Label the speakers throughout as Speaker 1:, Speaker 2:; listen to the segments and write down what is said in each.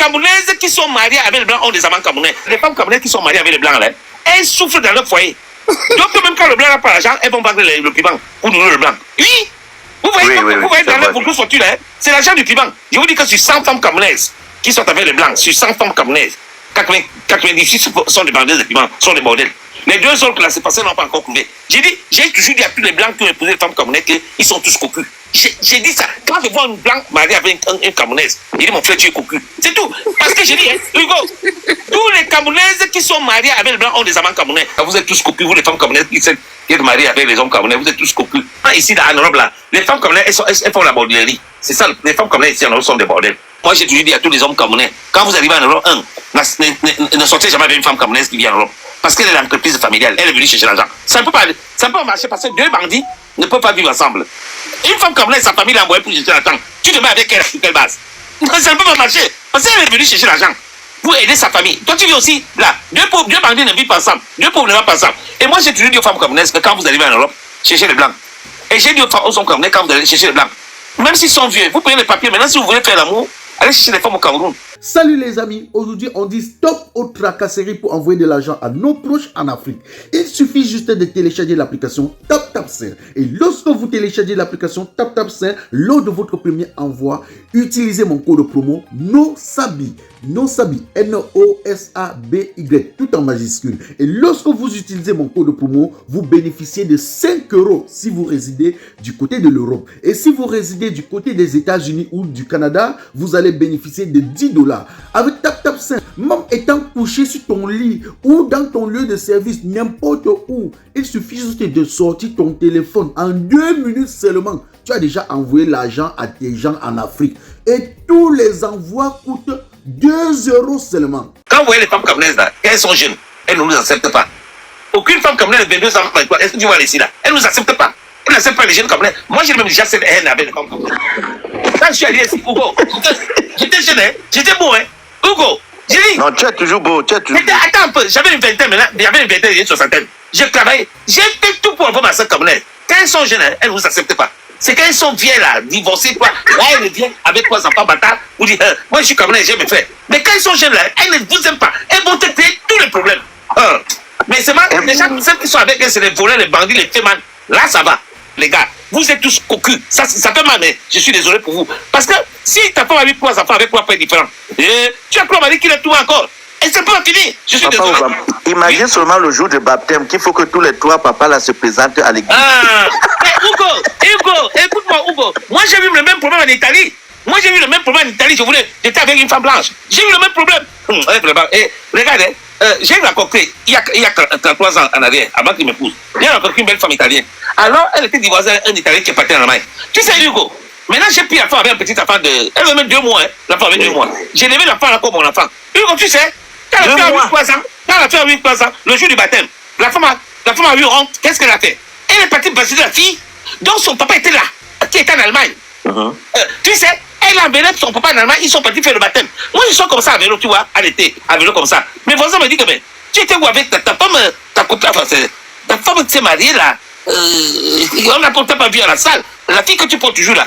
Speaker 1: Camerounaises qui sont mariées avec les Blancs ont des amants camerounais. Les femmes camerounaises qui sont mariées avec les Blancs, là, elles souffrent dans leur foyer. Donc, même quand le Blanc n'a pas l'argent, elles vont vendre le piment pour nourrir le Blanc. Oui. Vous voyez, vous voyez dans leur fortune, hein, c'est l'argent du piment. Je vous dis que sur 100 femmes camerounaises qui sont avec les Blancs, sur 100 femmes camerounaises, 96 sont des vendeuses de piment, sont des modèles. Les deux autres classés passés n'ont pas encore trouvé. J'ai toujours dit à tous les Blancs qui ont épousé les femmes camerounaises qu'ils sont tous cocus. J'ai dit ça. Quand je vois une Blanc mariée avec une Camerounaise, j'ai dit mon frère, tu es cocu. C'est tout. Parce que j'ai dit, hein, Hugo, tous les Camerounaises qui sont mariées avec les Blancs ont des amants camerounais. Vous êtes tous cocus, vous les femmes camerounaises qui sont mariées avec les hommes camerounais, vous êtes tous cocus. Ici, dans Europe, là, les femmes camerounaises, elles font la bordellerie. C'est ça, les femmes camerounaises ici en Europe sont des bordels. Moi, j'ai toujours dit à tous les hommes camerounais, quand vous arrivez en Europe, ne sortez jamais avec une femme camerounaise qui vient en Europe. Parce qu'elle est l'entreprise familiale, elle est venue chercher l'argent. Ça ne peut pas marcher parce que deux bandits ne peuvent pas vivre ensemble. Une femme camerounaise, sa famille l'a envoyée pour chercher l'argent. Tu te mets avec elle sur quelle base? Ça ne peut pas marcher. Parce qu'elle est venue chercher l'argent pour aider sa famille. Toi, tu vis aussi là. Deux bandits ne vivent pas ensemble. Deux pauvres ne vivent pas ensemble. Et moi, j'ai toujours dit aux femmes camerounaises que quand vous arrivez en Europe, cherchez les Blancs. Et j'ai dit aux hommes camerounais quand vous allez chercher les Blancs. Même s'ils sont vieux, vous prenez les papiers. Maintenant, si vous voulez faire l'amour, allez chercher les femmes au Cameroun.
Speaker 2: Salut les amis, aujourd'hui on dit stop aux tracasseries pour envoyer de l'argent à nos proches en Afrique. Il suffit juste de télécharger l'application TapTapSend. Et lorsque vous téléchargez l'application TapTapSend, lors de votre premier envoi, utilisez mon code promo NOSABI. NOSABI, N-O-S-A-B-Y, tout en majuscule. Et lorsque vous utilisez mon code promo, vous bénéficiez de 5 € si vous résidez du côté de l'Europe. Et si vous résidez du côté des États-Unis ou du Canada, vous allez bénéficier de 10 $. Avec TapTapSend, même étant couché sur ton lit ou dans ton lieu de service, n'importe où, il suffit juste de sortir ton téléphone. En 2 minutes seulement, tu as déjà envoyé l'argent à tes gens en Afrique. Et tous les envois coûtent 2 € seulement.
Speaker 1: Quand vous voyez les femmes camerounaises là, elles sont jeunes, elles ne nous acceptent pas. Aucune femme camerounaise de 22 ans, est-ce que tu vois ici là? Elles ne nous acceptent pas. Elles n'acceptent pas les jeunes camerounais. Moi, j'ai même déjà cette haine avec les femmes camerounaises. Quand je suis allé ici, Hugo, j'étais jeune, hein? J'étais beau, hein? Hugo, j'ai dit.
Speaker 3: Non, tu es toujours beau, tu es toujours beau.
Speaker 1: Attends un peu, j'avais une vingtaine maintenant, j'avais une vingtaine et une soixantaine. J'ai travaillé, j'ai fait tout pour avoir ma soeur camerounaise. Quand elles sont jeunes, hein, elles ne vous acceptent pas. C'est quand elles sont vieilles là, divorcées, quoi. Là, elles viennent avec 3 enfants bâtards. Vous dites, moi je suis camerounais, j'ai mes frères. Mais quand elles sont jeunes là, elles ne vous aiment pas. Elles vont te créer tous les problèmes. Mais c'est mal, les gens, celles qui sont avec elles, c'est les voleurs, les bandits, les fémans. Là, ça va, les gars. Vous êtes tous cocus. Ça fait mal, mais je suis désolé pour vous. Parce que si ta femme a eu 3 enfants avec 3 pères différents, tu as quoi m'a dit qu'il a tout encore. Et c'est pas fini. Je suis désolé.
Speaker 3: Imagine seulement le jour du baptême qu'il faut que tous les 3 papas là se présentent à l'église.
Speaker 1: Mais Hugo, écoute-moi, Hugo. Moi, j'ai eu le même problème en Italie. J'étais avec une femme blanche. J'ai eu le même problème. Et regardez, j'ai rencontré, il y a 33 ans en arrière, avant qu'il m'épouse, j'ai rencontré une belle femme italienne. Alors, elle était divorcée avec un Italien qui est parti en Allemagne. Tu sais, Hugo, maintenant j'ai pris la femme avec un petit enfant de. Elle avait même 2 mois, hein, la femme avait 2 mois. J'ai levé la femme là comme mon enfant. Hugo, tu sais, quand la femme a eu 3 ans, le jour du baptême, la femme a eu honte. Qu'est-ce qu'elle a fait? Elle est partie baptiser la fille, dont son papa était là, qui était en Allemagne. Tu sais, elle a emmené son papa en Allemagne, ils sont partis faire le baptême. Moi, je suis comme ça à vélo, tu vois, à l'été, à vélo comme ça. Mes voisins me disent que, ben, tu étais où avec ta femme, ta copine, enfin, ta femme qui s'est mariée là, on n'a pas vu à la salle, la fille que tu portes toujours là.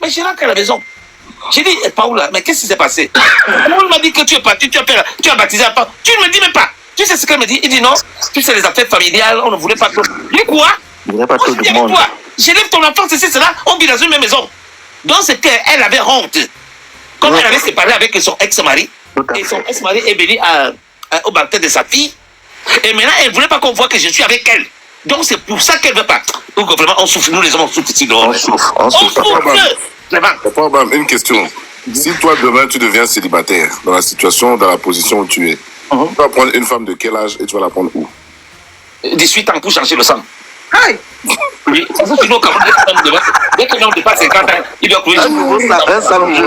Speaker 1: Mais j'ai rentré à la maison. J'ai dit, Paola, mais qu'est-ce qui s'est passé? On m'a dit que tu es parti, tu as baptisé un femme. Tu ne me dis même pas. Tu sais ce qu'elle me dit? Il dit non, tu sais les affaires familiales, on ne voulait pas trop. Mais quoi?
Speaker 3: Il n'y a pas tout le monde.
Speaker 1: J'élève ton enfant, c'est cela, on vit dans une même maison. Donc c'est qu'elle avait honte. Comme elle avait séparé avec son ex-mari, et son ex-mari est venu au baptême de sa fille, et maintenant elle ne voulait pas qu'on voit que je suis avec elle. Donc c'est pour ça qu'elle ne veut pas. Donc vraiment, on souffre, nous les hommes, on souffre ici.
Speaker 3: On souffre.
Speaker 4: Papa, une question. Si toi demain tu deviens célibataire, dans la situation, dans la position où tu es, tu vas prendre une femme de quel âge et tu vas la prendre où?
Speaker 1: 18 ans pour changer le sang. Aïe! Oui, ça c'est toujours comme dès que l'homme dépasse 50 ans, il doit courir.
Speaker 3: Mon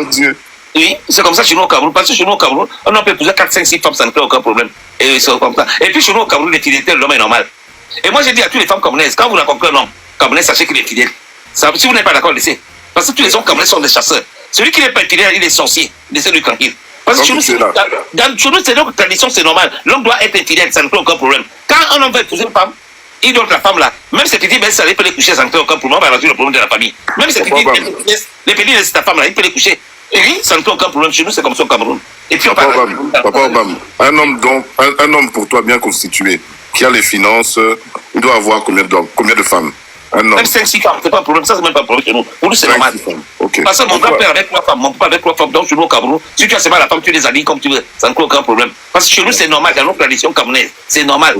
Speaker 3: Dieu.
Speaker 1: Oui, c'est comme ça chez nous au Cameroun. Parce que chez nous au Cameroun, on peut épouser 4, 5, 6 femmes, ça ne crée aucun problème. Et c'est comme ça. Et puis chez nous au Cameroun, les fidélités, l'homme est normal. Et moi, j'ai dit à toutes les femmes camerounaises, quand vous rencontrez un homme camerounais, sachez qu'il est fidèle. Ça, si vous n'êtes pas d'accord, laissez. Parce que tous les hommes camerounais sont des chasseurs. Celui qui n'est pas fidèle, il est sorcier. Laissez-lui tranquille. Parce que chez nous, c'est notre tradition, c'est normal. L'homme doit être fidèle, ça ne crée aucun problème. Quand un homme veut épouser une femme, il donne la femme là. Même ses petits belles, il peut les coucher sans créer aucun problème. On va résoudre le problème de la famille. Même ses petits les petits de ta femme là, il peut les coucher. Et oui, ça ne fait aucun problème. Chez nous, c'est comme ça au Cameroun. Et puis,
Speaker 4: Papa Obama, un homme pour toi bien constitué, qui a les finances, il doit avoir combien de femmes? Un homme.
Speaker 1: Même 5-6 femmes, c'est pas un problème. Ça, c'est même pas un problème chez nous. Pour nous, c'est normal.
Speaker 4: Okay.
Speaker 1: Parce que mon grand-père avec 3 femmes, mon papa avec 3 femmes. Donc, chez nous, au Cameroun, si tu as seulement la femme, tu les habilles comme tu veux. Ça ne crée aucun problème. Parce que chez nous, c'est normal. Dans nos traditions camerounaises, c'est normal.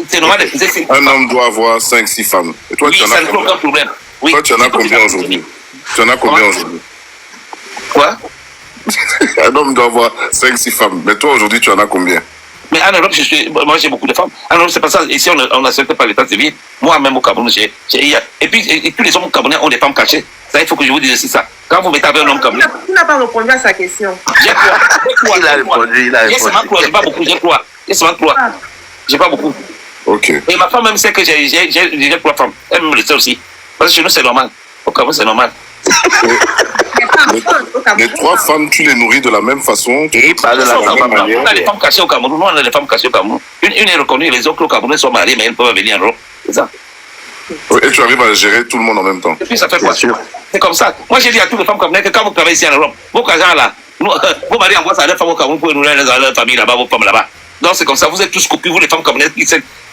Speaker 1: C'est normal d'épouser 5
Speaker 4: Un homme doit avoir 5-6 femmes. Et toi,
Speaker 1: oui,
Speaker 4: tu en
Speaker 1: ça
Speaker 4: as
Speaker 1: ne crée aucun problème. Oui.
Speaker 4: Toi, tu en as combien aujourd'hui? Tu en as combien aujourd'hui?
Speaker 1: Quoi?
Speaker 4: Un homme doit avoir 5-6 femmes. Mais toi, aujourd'hui, tu en as combien?
Speaker 1: Mais en Europe, moi j'ai beaucoup de femmes. En Europe, c'est pas ça. Ici, on n'accepte pas l'état civil. Moi-même au Cameroun, et puis tous les hommes camerounais ont des femmes cachées. Ça, il faut que je vous dise aussi ça. Quand vous mettez avec un homme camerounais.
Speaker 5: Tu n'as pas répondu à sa question.
Speaker 1: J'ai quoi?
Speaker 3: Il a répondu.
Speaker 1: J'ai seulement quoi? J'ai pas beaucoup. J'ai quoi? J'ai seulement quoi? J'ai pas beaucoup.
Speaker 4: Ok.
Speaker 1: Et ma femme même sait que j'ai 3 femmes. Elle me le sait aussi. Parce que chez nous, c'est normal. Au Cameroun, c'est normal.
Speaker 4: Les 3 femmes, tu les nourris de la même façon.
Speaker 3: Il parle de la même manière.
Speaker 1: On a des femmes cachées au Cameroun. Nous, on a des femmes cachées au Cameroun. Une est reconnue, les autres au Cameroun sont mariées, mais elles peuvent venir en Europe. C'est ça.
Speaker 4: Et tu arrives à gérer tout le monde en même temps.
Speaker 1: Et puis ça fait quoi? C'est comme ça. Moi, j'ai dit à toutes les femmes camerounaises que quand vous travaillez ici en Europe, vos gens là, vos maris envoient ça à leurs femmes au Cameroun pour nourrir leur famille là-bas, vos femmes là-bas. Donc c'est comme ça. Vous êtes tous copus, vous les femmes camerounaises qui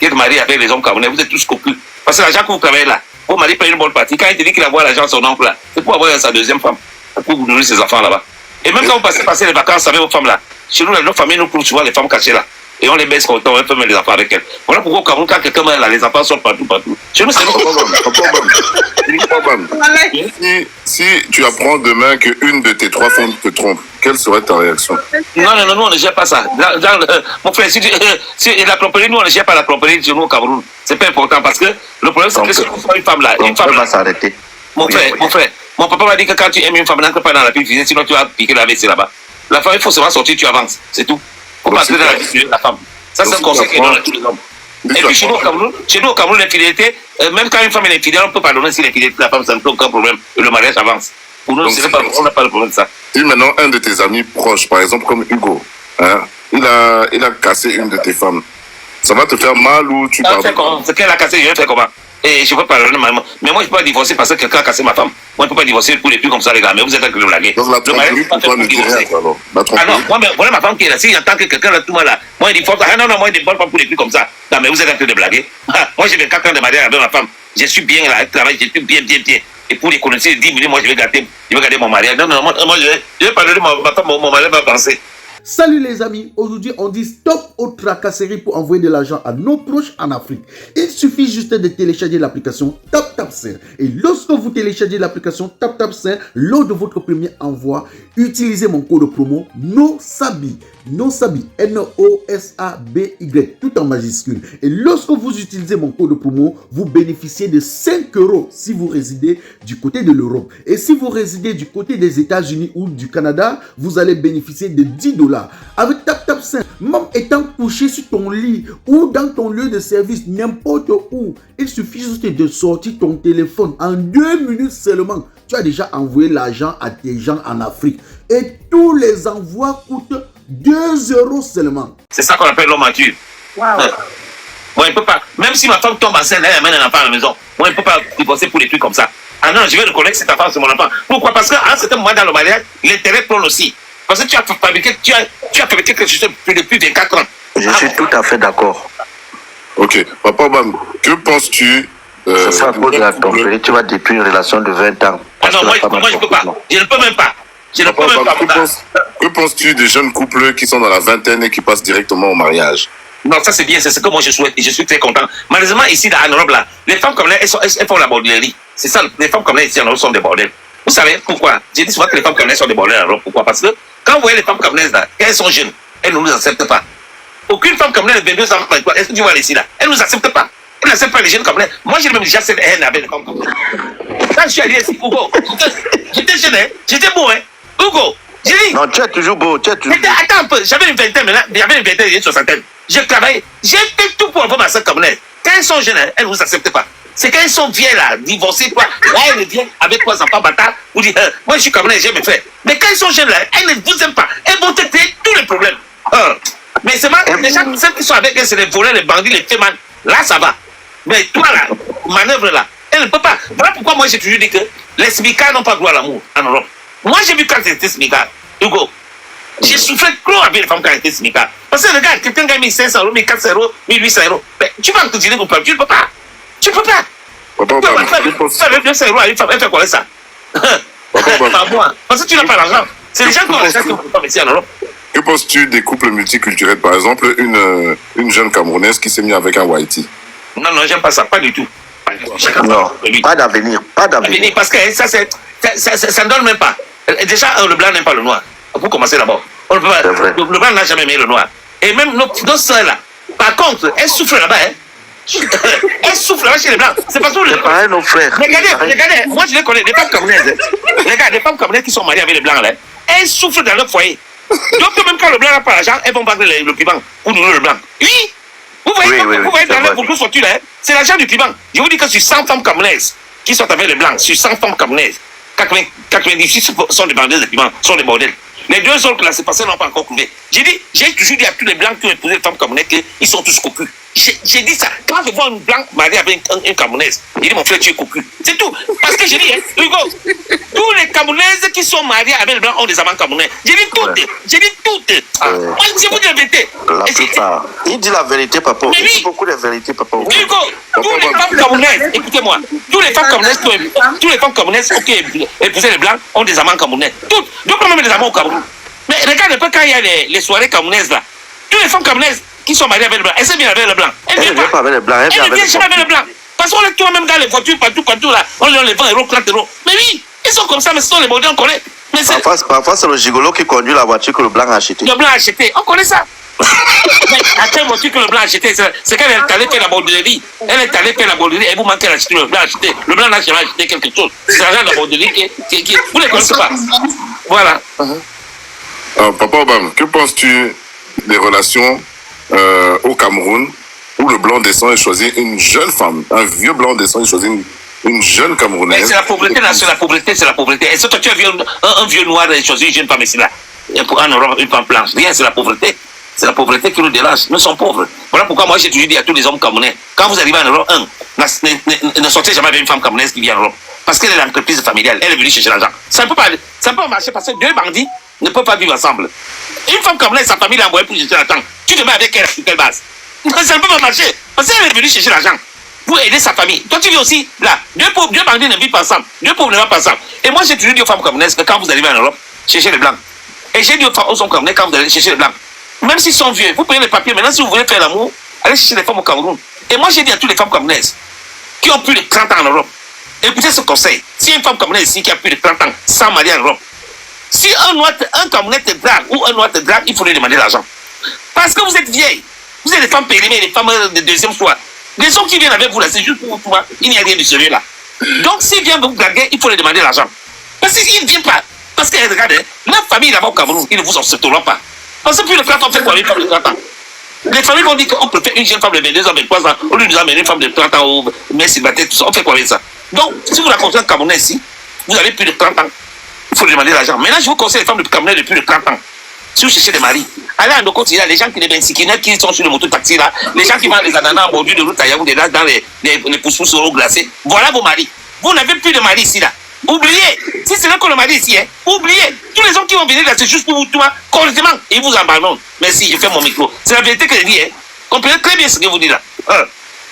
Speaker 1: êtes mariées avec les hommes camerounais, vous êtes tous copus. Parce que l'argent que vous travaillez là, vos maris payent une bonne partie. Quand il te dit qu'il envoie l'argent à son oncle là, c'est pour avoir sa deuxième femme, pour vous nourrir ses enfants là-bas. Et même quand vous passez les vacances avec vos femmes là, chez nous, nos familles nous trouvent souvent les femmes cachées là. Et on les baisse quand on peut mettre les enfants avec elles. Voilà pourquoi au Cameroun, quand quelqu'un meurt là, les enfants sont partout. Chez nous, c'est
Speaker 4: Si tu apprends demain qu'une de tes 3 femmes te trompe, quelle serait ta réaction?
Speaker 1: Non, nous, on ne gère pas ça. Mon frère, si la tromperie, nous, on ne gère pas la tromperie chez nous au Cameroun. C'est pas important parce que le problème, c'est que si tu une femme là,
Speaker 3: va s'arrêter.
Speaker 1: Mon frère, mon papa m'a dit que quand tu aimes une femme, n'entre pas dans la piscine, sinon tu vas piquer la WC là-bas. La femme, il faut seulement sortir, tu avances. C'est tout. Il faut pas entrer dans la vie de la femme. Ça, c'est un conseil qui donne à tous les hommes. Et puis chez nous au Cameroun, l'infidélité, même quand une femme est infidèle, on peut pardonner si l'infidélité de la femme, ça ne pose aucun problème. Et le mariage avance. Pour nous, on n'a pas de problème de ça.
Speaker 4: Et maintenant, un de tes amis proches, par exemple, comme Hugo, hein, il a cassé une de tes femmes. Ça va te faire mal ou tu pardonnes?
Speaker 1: C'est qu'elle a cassé, je vais faire comment? Et je peux pardonner maman. Mais moi, je ne peux pas divorcer parce que quelqu'un a cassé ma femme. Moi, je ne peux pas divorcer pour les plus comme ça, les gars. Mais vous êtes avec le blaguer.
Speaker 4: Donc la tromperie, pour toi, ne dit rien, alors.
Speaker 1: Ah non, moi, voilà ma femme qui est là. Si j'entends que quelqu'un là, tout mal là, moi, il dit, ah non, moi, il ne parle pas pour les plus comme ça. Non, mais vous êtes en train de blaguer. Moi, j'ai 24 ans de mariage avec ma femme. Je suis bien là, elle travaille, je suis bien. Et pour les connaître 10 minutes, moi, je vais garder mon mariage. Non, moi, je vais parler de ma femme, mon mariage va penser.
Speaker 2: Salut les amis, aujourd'hui on dit stop aux tracasseries pour envoyer de l'argent à nos proches en Afrique. Il suffit juste de télécharger l'application TapTapSend. Et lorsque vous téléchargez l'application TapTapSend, lors de votre premier envoi, utilisez mon code promo NOSABI. NOSABI, N-O-S-A-B-Y, tout en majuscule. Et lorsque vous utilisez mon code promo, vous bénéficiez de 5 € si vous résidez du côté de l'Europe. Et si vous résidez du côté des États-Unis ou du Canada, vous allez bénéficier de 10 $. Avec TapTapSend, même étant couché sur ton lit ou dans ton lieu de service, n'importe où, il suffit juste de sortir ton téléphone. En 2 minutes seulement, tu as déjà envoyé l'argent à tes gens en Afrique. Et tous les envois coûtent 2 € seulement.
Speaker 1: C'est ça qu'on appelle l'homme mature.
Speaker 5: Wow.
Speaker 1: Moi, il ne peut pas. Même si ma femme tombe enceinte, elle amène un enfant à la maison. Moi, il ne peut pas divorcer pour des trucs comme ça. Ah non, je vais reconnaître que cette femme, c'est mon enfant. Pourquoi? Parce qu'à un certain moment dans le mariage, l'intérêt prend aussi. Parce que tu as fabriqué quelque chose depuis 24 ans.
Speaker 3: Je suis tout à fait d'accord.
Speaker 4: Ok. Papa Obama, que penses-tu
Speaker 3: C'est ça à cause de la tromperie, tu vas détruire une relation de 20 ans.
Speaker 1: Ah non, moi, je ne peux pas. Je ne peux même pas. Je ne peux même pas.
Speaker 4: Que penses-tu des jeunes couples qui sont dans la vingtaine et qui passent directement au mariage?
Speaker 1: Non, ça c'est bien, c'est ce que moi je souhaite et je suis très content. Malheureusement, ici en Europe, là, les femmes comme elles font la bordellerie. C'est ça, les femmes comme elles ici en Europe sont des bordels. Vous savez pourquoi? J'ai dit souvent que les femmes comme elles sont des bordels en Europe. Pourquoi? Parce que quand vous voyez les femmes comme elles là, quand elles sont jeunes, elles ne nous acceptent pas. Aucune femme comme elles de 22 ans, est-ce que tu vois ici là? Elles ne nous acceptent pas. Elles n'acceptent pas les jeunes comme elles. Moi j'ai même déjà cette haine avec les femmes comme elles. Quand je suis allé ici, Hugo, j'étais jeune, hein? J'étais beau, hein? Hugo, j'ai dit.
Speaker 3: Non, tu es toujours beau, tu es toujours beau.
Speaker 1: Attends un peu, j'avais une vingtaine maintenant, j'avais une vingtaine et une soixantaine. Je travaillais, j'ai fait tout pour avoir ma soeur comme elle. Quand elles sont jeunes, elles ne vous acceptent pas. C'est quand elles sont vieilles là, divorcées, quoi. Là, elles viennent avec 3 enfants bâtards pour dire, moi je suis comme elle, j'ai mes frères. Mais quand elles sont jeunes là, elles ne vous aiment pas. Elles vont te créer tous les problèmes. Mais c'est mal, les gens, celles qui sont avec elles, c'est les voleurs, les bandits, les fémans. Là, ça va. Mais toi là, manœuvre là, elle ne peut pas. Voilà pourquoi moi j'ai toujours dit que les Smicards n'ont pas droit à l'amour en Europe. Moi, j'ai vu quand j'étais SMICA, Hugo. J'ai souffert trop avec les femmes quand j'étais SMICA. Parce que regarde, quelqu'un gagne 1500 euros, 1400 euros, 1800 euros. Mais tu vas te dire pour tu ne peux pas. Tu ne peux pas. Ça veut 200 euros à une femme, elle fait quoi ça? Pas moi. Parce que tu n'as pas l'argent. C'est les gens qui ont l'argent qui ne peuvent pas ici en Europe.
Speaker 4: Que penses-tu des couples multiculturels? Par exemple, une jeune Camerounaise qui s'est mise avec un Whitey.
Speaker 1: Non, j'aime pas ça, pas du tout.
Speaker 3: Non, pas d'avenir, pas d'avenir.
Speaker 1: Parce que ça ne donne même pas. Déjà, le blanc n'aime pas le noir. Pour commencer d'abord. Le blanc n'a jamais aimé le noir. Et même nos soeurs là, par contre, elles souffrent là-bas. Elles souffrent là-bas chez les blancs. C'est parce que
Speaker 3: C'est pareil, nos frères.
Speaker 1: Regardez, moi je les connais, des femmes camerounaises. Regarde, des femmes camerounaises qui sont mariées avec les blancs là. Elles souffrent dans leur foyer. Donc même quand le blanc n'a pas l'argent, elles vont vendre le piment pour nourrir le blanc. Oui. Vous voyez dans leur beaucoup fortune, c'est l'argent du piment. Je vous dis que sur 100 femmes camerounaises qui sont avec les blancs, sur 100 femmes camerounaises, 98 sont des bandeuses de piment, sont des bordels. Les deux autres là, c'est parce qu'ils n'ont pas encore trouvé. J'ai toujours dit à tous les blancs qui ont épousé les femmes camerounaises qu'ils sont tous cocus. J'ai dit ça. Quand je vois une blanc mariée avec une camerounaise, j'ai dit mon frère, tu es cocu. C'est tout. Parce que j'ai dit, Hugo, tous les camerounaises qui sont mariées avec les blancs ont des amants camerounais. J'ai dit toutes. J'ai dit toutes. Moi, je vous dis la vérité.
Speaker 3: La plupart. Il dit la vérité, papa. Il dit beaucoup de vérité, papa.
Speaker 1: Hugo, tous les femmes camerounaises, écoutez-moi, tous les femmes camerounaises qui ont épousé les blancs ont des amants camerounais. Toutes. Donc, même des amants au Cameroun. Mais regarde un peu quand il y a les soirées camerounaises là. Toutes les femmes camerounaises qui sont mariées avec le blanc, elles viennent avec le blanc.
Speaker 3: Elle ne vient pas avec les blancs, elle vient
Speaker 1: avec le blanc. Parce qu'on les trouve même dans les voitures, partout là. On leur les 20 euros, 30 euros. Mais oui, ils sont comme ça, mais ce sont les modèles, on connaît.
Speaker 3: Parfois, c'est le gigolo qui conduit la voiture que le blanc a acheté.
Speaker 1: Le blanc a acheté, on connaît ça. Mais à quelle voiture que le blanc a acheté? C'est qu'elle est allée faire la borderie. Elle est allée faire la borderie et vous manquez d'acheter le blanc acheté. Le blanc n'a jamais acheté quelque chose. C'est l'argent de la borderie qui. Vous ne les connaissez pas. Voilà.
Speaker 4: Papa Obama, que penses-tu des relations au Cameroun où le blanc descend et choisit une jeune femme, un vieux blanc descend et choisit une jeune Camerounaise?
Speaker 1: C'est la pauvreté, là, c'est la pauvreté. Et si toi tu as vu un vieux noir et choisi une jeune femme ici là, et pour en Europe, une femme blanche, rien, c'est la pauvreté. C'est la pauvreté qui nous dérange. Nous sommes pauvres. Voilà pourquoi moi j'ai toujours dit à tous les hommes camerounais, quand vous arrivez en Europe, ne sortez jamais avec une femme camerounaise qui vient en Europe. Parce qu'elle est l'entreprise familiale, elle est venue chercher l'argent. Ça ne peut pas marcher parce que deux bandits ne peuvent pas vivre ensemble. Une femme camerounaise, sa famille l'a envoyée pour chercher l'argent. Tu te mets avec elle sur quelle base? Ça ne peut pas marcher. Parce qu'elle est venue chercher l'argent pour aider sa famille. Toi, tu vis aussi là. Deux bandits ne vivent pas ensemble. Deux pauvres ne vivent pas ensemble. Et moi, j'ai toujours dit aux femmes camerounaises que quand vous arrivez en Europe, cherchez les blancs. Et j'ai dit aux hommes camerounais, quand vous allez chercher les blancs, même s'ils sont vieux, vous prenez les papiers. Maintenant, si vous voulez faire l'amour, allez chercher les femmes au Cameroun. Et moi, j'ai dit à toutes les femmes camerounaises qui ont plus de 30 ans en Europe, écoutez ce conseil. Si y a une femme camerounaise ici qui a plus de 30 ans, sans marier en Europe, si un Camerounais te drague ou un noir te drague, il faut lui demander l'argent. Parce que vous êtes vieilles. Vous êtes des femmes périmées, des femmes de deuxième choix. Les hommes qui viennent avec vous là, c'est juste pour vous, il n'y a rien de sérieux là. Donc, s'il vient vous draguer, il faut lui demander l'argent. Parce qu'il ne vient pas. Parce que, regardez, la famille là-bas au Cameroun, ils ne vous accepteront pas. Parce que plus le frère fait quoi, une femme de 30 ans. Les familles vont dire qu'on préfère une jeune femme de 22 ans, 23 ans, au lieu de nous amener une femme de 30 ans ou mais célibataire, tout ça. On fait quoi avec ça? Donc, si vous rencontrez un Camerounais ici, vous avez plus de 30 ans, il faut lui demander l'argent. Maintenant, je vous conseille les femmes de Camerounais de plus de 30 ans. Si vous cherchez des maris, allez à nos côtés, les gens qui les bensikinets, qui sont sur le moto-taxi là, les gens qui vendent les ananas en bordure de route à Yaoundé, là, dans les pousses-pousses au glacé, voilà vos maris. Vous n'avez plus de mari ici là. Oubliez, si c'est là qu'on le mari ici, oubliez. Tous les hommes qui vont venir là, c'est juste pour vous tout correctement. Et ils vous abandonnent. Merci, je fais mon micro. C'est la vérité que je dis, comprenez très bien ce que vous dites là.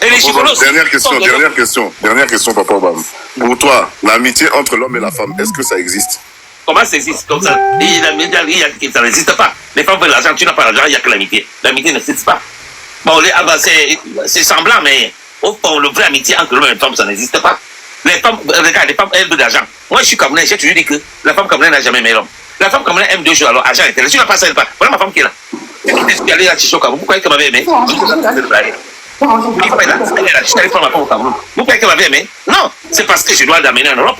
Speaker 1: Et les chicolos.
Speaker 4: Dernière question, Papa Obama. Pour toi, l'amitié entre l'homme et la femme, est-ce que ça existe?
Speaker 1: Comment ça existe comme ça? Ça n'existe pas. Les femmes veulent l'argent, tu n'as pas l'argent, il n'y a que l'amitié. L'amitié n'existe pas. Bon, c'est semblant, mais au fond, le vrai amitié entre l'homme et la femme, ça n'existe pas. Les femmes, regarde, les femmes, elles veulent de l'argent. Moi, je suis camerounais, j'ai toujours dit que la femme camerounaise n'a jamais aimé l'homme. La femme camerounaise aime deux choses, alors argent et intérêt. Si tu n'as pas ça, elle pas. Voilà ma femme qui est là. Je suis allé à Chicho Cameroun. Vous croyez qu'elle m'avait aimé? Je suis allé prendre ma femme au Cameroun. Vous croyez qu'elle m'avait aimé? Non, c'est parce que je dois l'amener en Europe.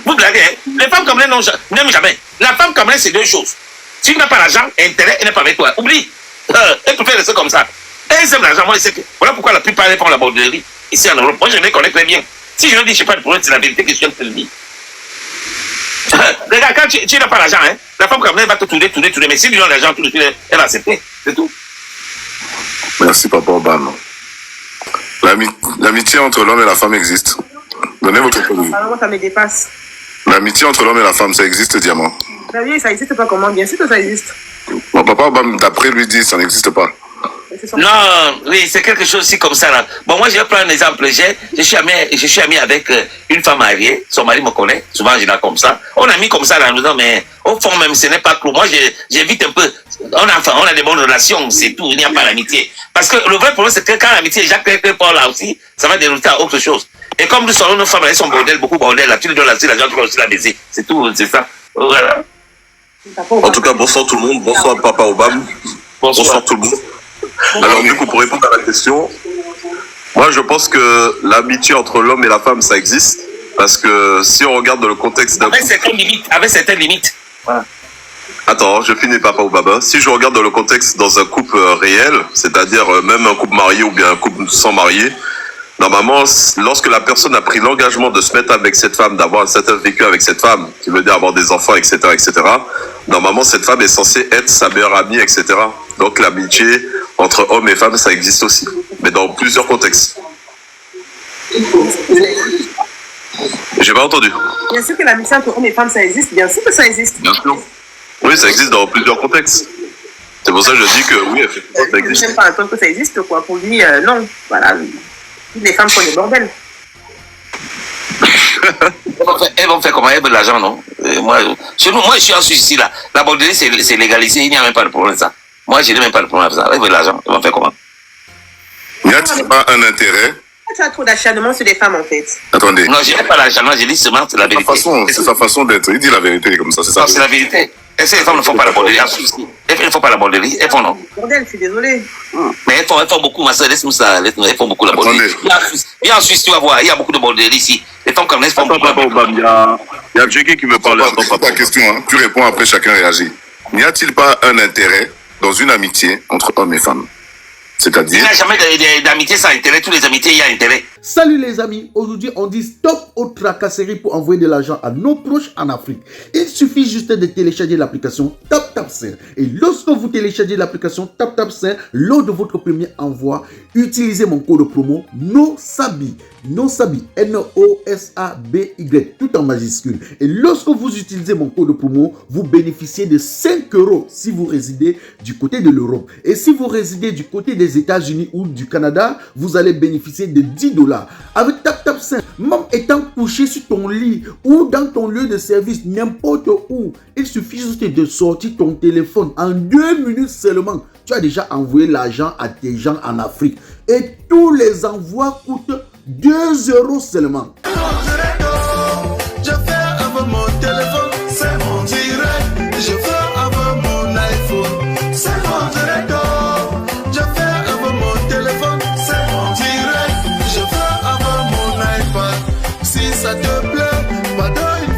Speaker 1: Vous blaguez, hein? Les femmes camerounaises n'aiment jamais. La femme camerounaise, c'est deux choses. Si tu n'as pas l'argent, intérêt, elle n'est pas avec toi. Oublie. Elle préfère rester comme ça. Elle aime l'argent. Moi, je sais que voilà pourquoi la plupart des femmes la borderie ici en Europe. Moi, je les connais très bien. Si je ne dis, je n'ai pas de problème, c'est la vérité que je viens de te le dire. Regarde, quand tu n'as pas l'argent, hein, la femme camerounaise va te tourner. Mais si tu donnes l'argent, elle va accepter. C'est tout.
Speaker 4: Merci, Papa Obama. L'amitié entre l'homme et la femme existe. Donnez votre point de vue.
Speaker 5: Moi, ça me dépasse.
Speaker 4: L'amitié entre l'homme et la femme, ça existe, Diamant?
Speaker 5: Ben oui, ça n'existe pas comment? Bien sûr que ça existe.
Speaker 4: Mon papa Obama, d'après lui, dit ça n'existe pas.
Speaker 1: Non, oui, c'est quelque chose aussi comme ça là. Bon, moi je vais prendre un exemple. Je suis ami avec une femme mariée. Son mari me connaît. Souvent je l'ai comme ça. On a mis comme ça dans le temps, mais au fond même ce n'est pas clos. Moi j'évite un peu. On a des bonnes relations, c'est tout. Il n'y a pas l'amitié. Parce que le vrai problème c'est que quand l'amitié est déjà quelque part là aussi, ça va dérouler à autre chose. Et comme nous sommes nos femmes, elles sont bordel, beaucoup bordel. Là, tu lui donnes la gens tu vas aussi la baiser. C'est tout, c'est ça. Voilà.
Speaker 6: En tout cas, bonsoir tout le monde. Bonsoir Papa Obama. Bonsoir tout le monde. Alors du coup, pour répondre à la question, moi je pense que l'amitié entre l'homme et la femme, ça existe. Parce que si on regarde dans le contexte d'un...
Speaker 1: Avec certaines limites. Voilà.
Speaker 6: Attends, je finis Papa Obama. Si je regarde dans le contexte dans un couple réel, c'est-à-dire même un couple marié ou bien un couple sans marié, normalement, lorsque la personne a pris l'engagement de se mettre avec cette femme, d'avoir un certain vécu avec cette femme, qui veut dire avoir des enfants, etc., normalement, cette femme est censée être sa meilleure amie, etc. Donc, l'amitié entre hommes et femmes, ça existe aussi, mais dans plusieurs contextes. J'ai pas entendu.
Speaker 5: Bien sûr que l'amitié entre hommes et femmes, ça existe. Bien sûr que ça existe.
Speaker 6: Bien sûr. Oui, ça existe dans plusieurs contextes. C'est pour ça que je dis que oui, effectivement, ça existe.
Speaker 5: Je n'aime pas entendre que ça existe, quoi. Pour lui, non. Voilà. Les femmes font des bordels.
Speaker 1: Elles vont faire comment? Elles veulent de l'argent, non? Moi, je suis en Suisse ici, là. La bordellerie, c'est légalisé. Il n'y a même pas de problème, ça. Moi, je n'ai même pas de problème avec ça. Elles veulent de l'argent. Elles vont faire comment?
Speaker 4: N'y a-t-il pas un intérêt?
Speaker 5: Tu as trop d'acharnement sur les femmes, en fait.
Speaker 4: Attendez.
Speaker 1: Non, je n'ai pas l'acharnement, je dis seulement c'est la vérité.
Speaker 4: C'est sa façon d'être. Il dit la vérité comme ça, c'est ça.
Speaker 1: Non, c'est la vérité. Est-ce que les femmes ne font pas la bordellerie en Suisse? Elles ne font pas la bordellerie. Elles font non.
Speaker 5: Bordel, je suis désolé.
Speaker 1: Mais elles font beaucoup, ma soeur, laisse-nous ça. Elles font beaucoup la bordellerie. Il y a en Suisse, tu vas voir, il y a beaucoup de bordellerie ici. Les femmes comme elles font beaucoup.
Speaker 6: Papa Obama, il y a Jackie qui me parle.
Speaker 4: C'est ta question, hein. Tu réponds après, chacun réagit. N'y a-t-il pas un intérêt dans une amitié entre hommes et femmes?
Speaker 1: Il n'y
Speaker 4: C'est-à-dire...
Speaker 1: a jamais d'amitié sans intérêt. Tous les amitiés, il y a intérêt.
Speaker 2: Salut les amis, aujourd'hui on dit stop aux tracasseries pour envoyer de l'argent à nos proches en Afrique. Il suffit juste de télécharger l'application TapTapSend. Et lorsque vous téléchargez l'application TapTapSend, lors de votre premier envoi, utilisez mon code promo NOSABI. NOSABI, N-O-S-A-B-Y, tout en majuscule. Et lorsque vous utilisez mon code promo, vous bénéficiez de 5 € si vous résidez du côté de l'Europe. Et si vous résidez du côté des États-Unis ou du Canada, vous allez bénéficier de 10 $. Avec TapTapSend, même étant couché sur ton lit ou dans ton lieu de service, n'importe où, il suffit juste de sortir ton téléphone. En 2 minutes seulement, tu as déjà envoyé l'argent à tes gens en Afrique. Et tous les envois coûtent 2 € seulement.
Speaker 7: Je fais avec mon téléphone, c'est mon direct. Je fais avec mon iPhone, c'est mon direct. Je fais avec mon téléphone, c'est mon direct. Je fais avec mon iPad. Si ça te plaît, pas donne